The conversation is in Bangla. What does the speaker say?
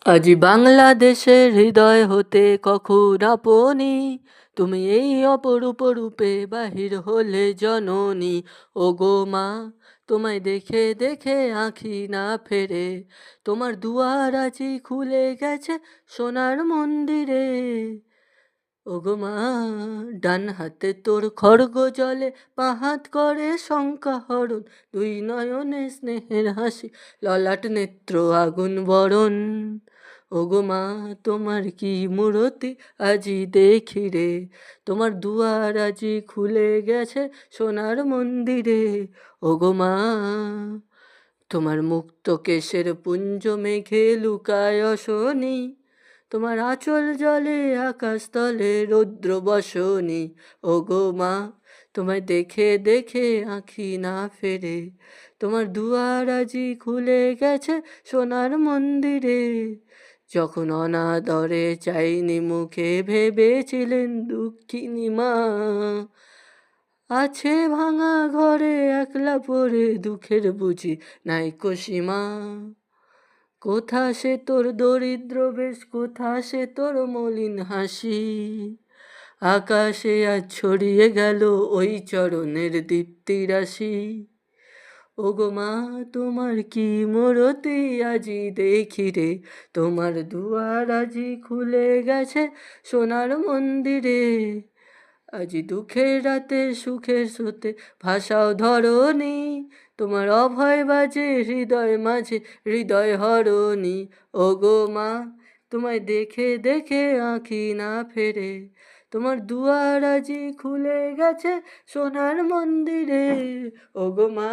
আজি বাংলাদেশের হৃদয় হতে কখন আপনি, তুমি এই অপরূপ রূপে বাহির হলে জননী। ও গো মা, তোমায় দেখে দেখে আঁখি না ফেরে, তোমার দুয়ার আজি খুলে গেছে সোনার মন্দিরে। ওগো মা, ডান হাতে তোর খড়গ জলে, বাঁ হাত করে শঙ্কা হরণ, দুই নয়নে স্নেহের হাসি, ললাট নেত্র আগুন বরণ। ওগো মা, তোমার কি মূরতি আজি দেখি রে, তোমার দুয়ার আজি খুলে গেছে সোনার মন্দিরে। ওগো মা, তোমার মুক্ত কেশের পুঞ্জ মেঘে লুকায় শনি, তোমার আঁচল জলে আকাশ তলে রৌদ্র বসনি। ওগো মা, তোমায় দেখে দেখে আঁখি না ফেরে, তোমার দুয়ার আজি খুলে গেছে সোনার মন্দিরে। যখন অনাদরে চাইনি মুখে, ভেবেছিলেন দুঃখিনী মা, আছে ভাঙা ঘরে একলা পড়ে দুঃখের বুঝি নাইকো সীমা। কোথা সে তোর দরিদ্র বেশ, কোথা সে তোর মলিন হাসি, আকাশে আজ ছড়িয়ে গেল ওই চরণের দীপ্তি রাশি। ওগো মা, তোমার কি মূরতি আজি দেখি রে, তোমার দুয়ার আজি খুলে গেছে সোনার মন্দিরে। আজি দুঃখের রাতে সুখের স্রোতে ভাষাও ধরনি, তোমার অভয় বাজে হৃদয় মাঝে হৃদয় হরণি। ওগো মা, তোমায় দেখে দেখে আঁখি না ফেরে, তোমার দুয়ার আজি খুলে গেছে সোনার মন্দিরে। ওগো মা।